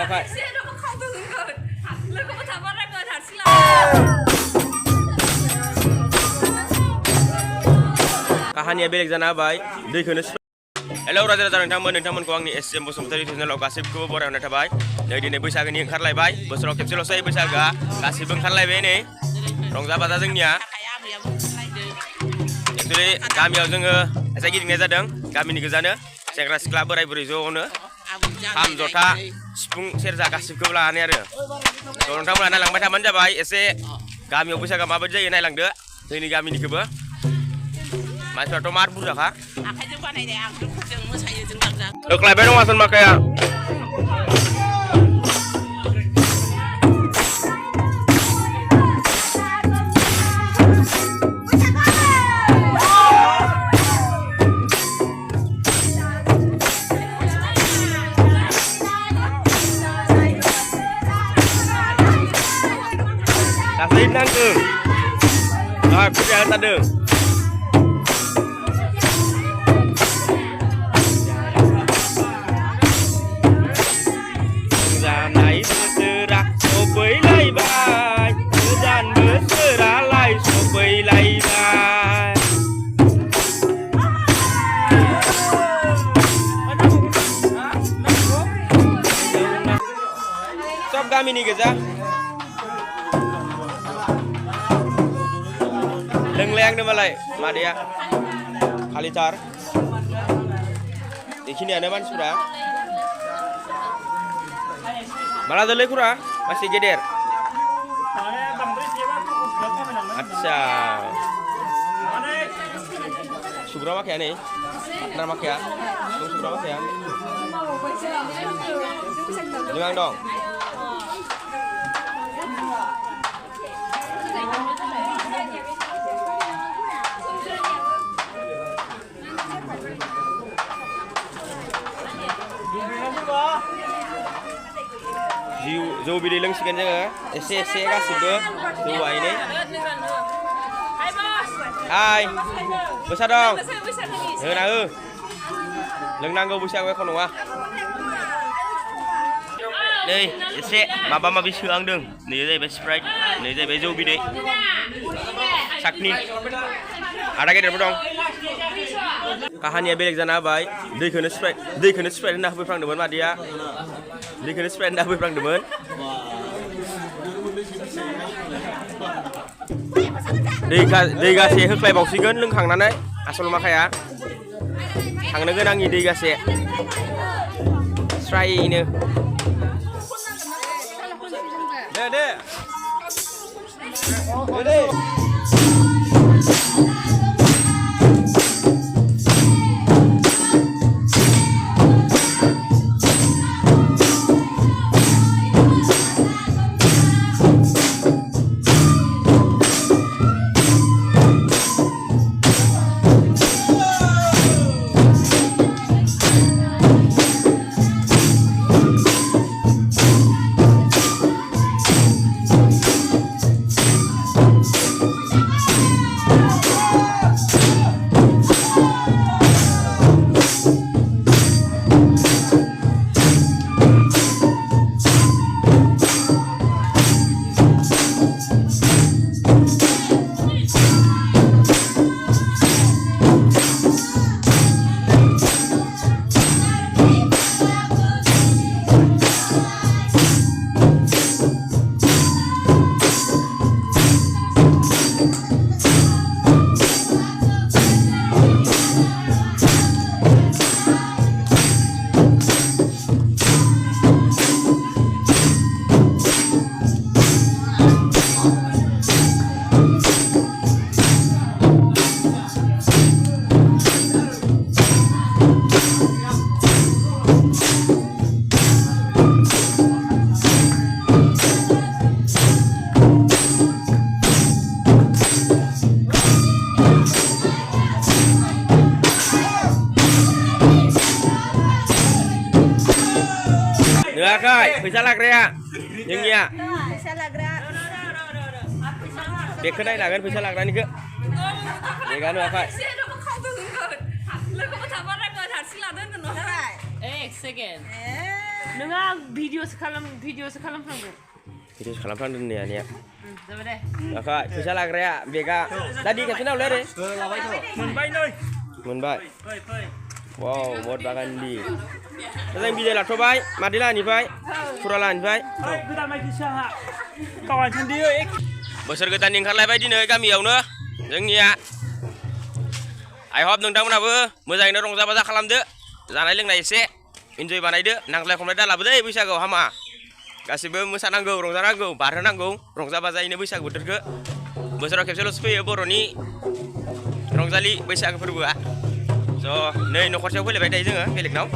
nuakai. Kahannya beleg jana bai, दैखौनो Hello raja-raja नोंथांमोनखौ आंनि SM Basumatary चेनेलाव गासिबखौबो बरायहरनाय थाबाय। नै दिनै बैसागोनि ओंखारलायबाय, बोसोराव खेबसेल'सै बैसागोआ, गासिबो ओंखारलायबाय नै रंजा बाजा जोंनिया। एक्चुअली गामियाव जोङो एसे गिदिंनाय जादों, गामिनि गोजानो सेंग्रा सिख्ला बोराय बुरै ज'नो खाम जथा सिफुं सेरजा गासिबखौबो लानानै आरो नोंथांमोना नायलांबाय थाबानो जाबाय एसे गामियाव बैसागोआ माबायदि जायो नायलांदो जोंनि गामिनिखौबो। मानसिफ्राथ' मार बुरजाखा आखाइजों बानायनाय आगजुफोरजों मोसायो जों दाजा होख्लायबाय दं आसन माखाया kasih nanggung kerjaan tadi Sob kami nih geja Leng-leng deh malai Madia Kalitar di sini ada man sudah malah dulu kurang masih jeder Acha Subra makia nih partner makia Subra makia Jangan dong jauh beli lengsikan jaga, ese kasih dua ini. Hai, besar dong. Leng nanggo besar gue kono Nih, ese maba bisu ang dong. Nih jadi Sprite, nih jadi jauh beli. Sakni. Ada kayak dong. Kahannya beleg jana bai, दैखौनो Sprite nah berperang demen dia. दैखौनो Sprite nah berperang demen. दै गासे होख्लायबावसिगोन लोंखांनानै आसल माखाया थांनो गोनांनि दै गासे स्रायनो दे Faiza Lagra जोंनिया बेखौ नायनांगोन फैसा लाग्रानिखौ बेगा नुवाखै second. नोङो भिडिअसो खालामफ्लांदों भिडिअ खालामफ्लांदों होननाया जाबाय दे आखा फैसा लाग्राया बेगा दादि खेबसे नावलै रे मोनबाय नै मोनबाय वाव मद बागान di जों बिदाय लाथ'बाय मादिलानिफ्राय फुरालानिफ्राय गोदान माइदि साहा कावान सान्दियो बोसोर गोदाननि ओंखारलायबाय दिनै गामियावनो जोंनिया आइ हप नोंथांमोनाबो मोजाङैनो रंजा बाजा खालामदो जानाय लोंनाय एसे इन्जय बानायदो नांज्लाय खमलाय दालाबो दै बैसागोआव हामा गासिबो मोसानांगौ रंजानांगौ बारहोनांगौ रंजा बाजायैनो बैसागो बोथोरखौ बोसोराव खेबसेल'सो फैयो बर'नि रंजालि बैसागो फोरबोआ स' नै न'खरसेयाव फैलायबाय थायो जोङो बेलेगनाव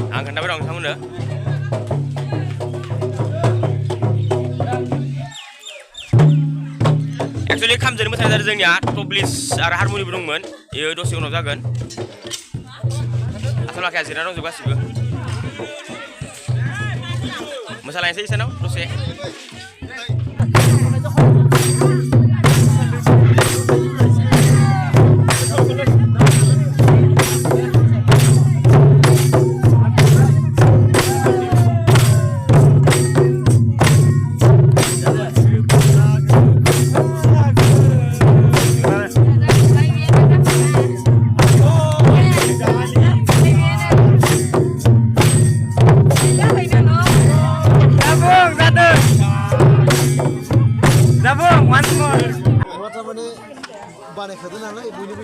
आं खोन्थाबाय दं नोंथांमोननो एक्सुवेलि खामजों मोसानाय जादों जोंनिया टब्लिस आरो हारमनिबो दंमोन बेयो दसे उनाव जागोन आसल आखाया जिरायना दंजोबो गासिबो मोसालायनोसै इसोरनाव दसे बानायखादों नालाय बयनिबो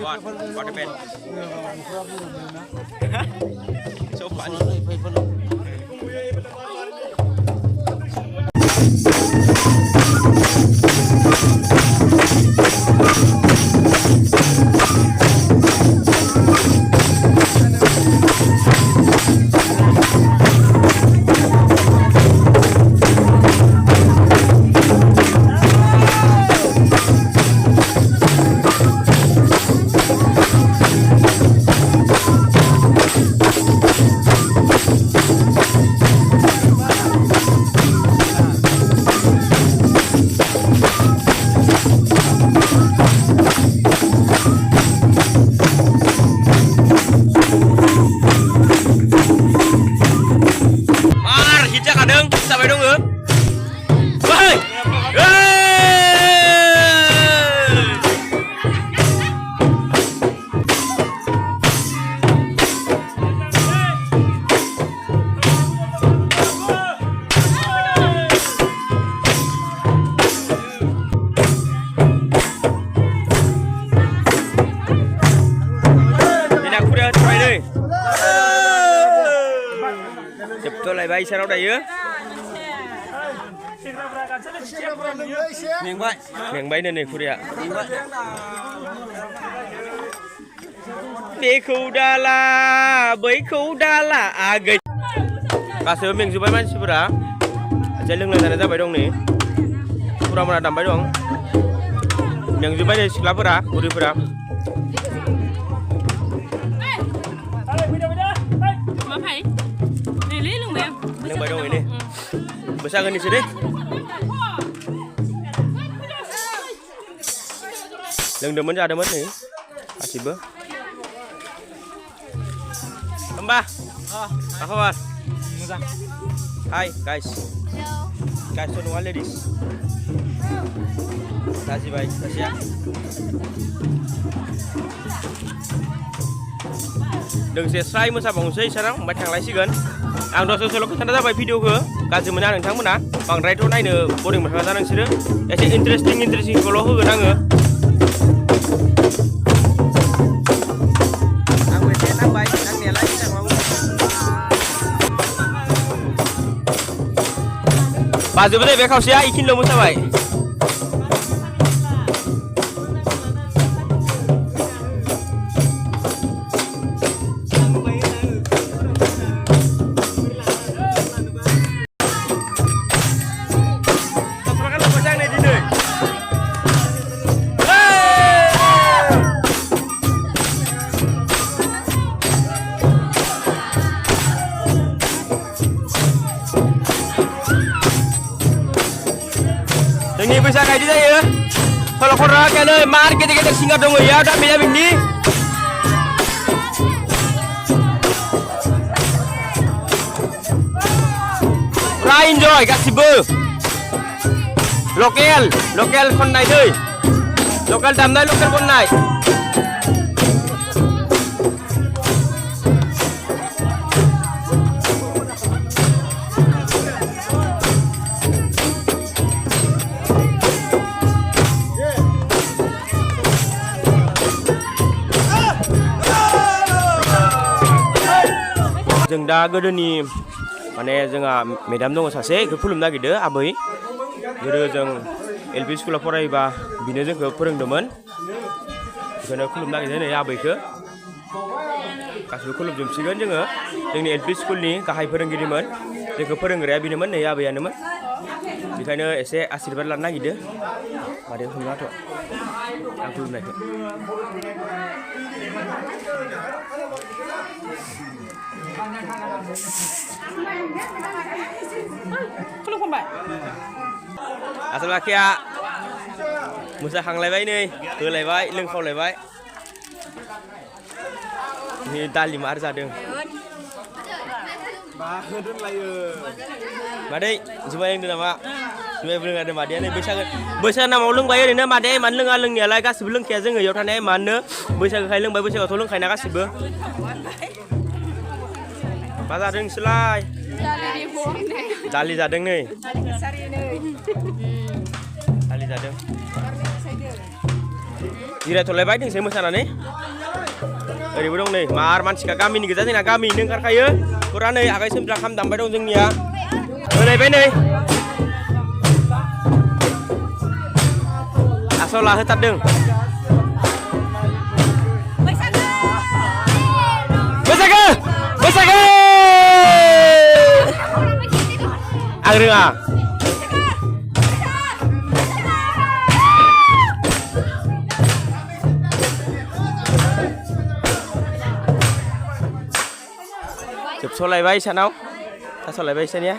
जोबथ'लायबाय इसोराव दायो मेंबायनो नै खुरिया बेखौ दाला बैखौ दाला आगै गासैबो मेंजोब्बाय मानसिफोरा एसे लोंनाय जानाय जाबाय दं नै फुरा मोना दामबाय दं मेंजोब्बाय नै सिख्लाफोरा बुरैफोरा लोंबाय दं नै बैसागोनिसो दै लोंदोंमोन जादोंमोन नै गासिबो होमबा मा खबर मोजां हाय गाइस गाइस नङा लेडिस जाजिबाय सासेया दोंसे स्राय मोसाबावनोसै इसोराव ओमफ्राय थांलायसिगोन आं दसे सल' खोन्थाना जाबाय भिडिअखौ गाज्रि मोना नोंथांमोना बांद्रायथ' नायनो बरिं मोनखागोन ना नोंसोरो एसे इन्टारेस्टिंखौल' होगोन आङो आंबो एसे नांबाय नांनायालाय बाजोबो दे बे खावसेया इखिनिल' मोसाबाय जोंनि बैसागो बायदि जायो सल' खनग्रायानो मार गेदेर गेदेर सिंगार दङ इयाव दा बेना बिनि फुरा इन्जय गासिबो लकेल खननाय दै लकेल दामनाय लकेल खननाय जों दा गोदोनि माने जोंहा मेडाम दङ सासे बेखौ खुलुमनो नागिरदों आबै गोदो जों एल पि स्कुलाव फरायोबा बिनो जोंखौ फोरोंदोंमोन बेखौनो खुलुमनो नागिरदों नै आबैखौ गासिबो खुलुमजोबसिगोन जोङो जोंनि एल पि स्कुलनि गाहाय फोरोंगिरिमोन जोंखौ फोरोंग्राया बिनोमोन नै आबैयानोमोन बेखायनो एसे आशीर्बाद लानो नागिरदों मादै हमनाथ' आं खुलुमनायखौ खुलुमबाय आसोल आखिया मोसाखांलायबाय नै होलायबाय लोंखावलायबाय नै दालि मार जादों मादै जुमाय लोंदों नामा जुमाय लोंदों मादैया नै बैसागो नामाव लोंबाय ओरैनो मादै मानो लोङा लोंनायालाय गासिबो लोंखाया जोङो इयाव थानाय मानो बैसागोखाय लोंबाय बैसागोआवथ' लोंखायोना गासिबो मा जादों नोंसोरलाय दालि जादों नै दालि जादों जिरायथ'लायबाय दोंसै मोसानानै ओरैबो दं नै मार मानसिखा गामिनि गोजा जोंना गामिनिनो ओंखारखायो फुरा नै आखाइ सोमज्रा खाम दामबाय दं जोंनिया होलायबाय नै आसल लाहोथारदों बैसागो आं रोङा जोबस'लायबाय सानाव थास'लायबाय सानिया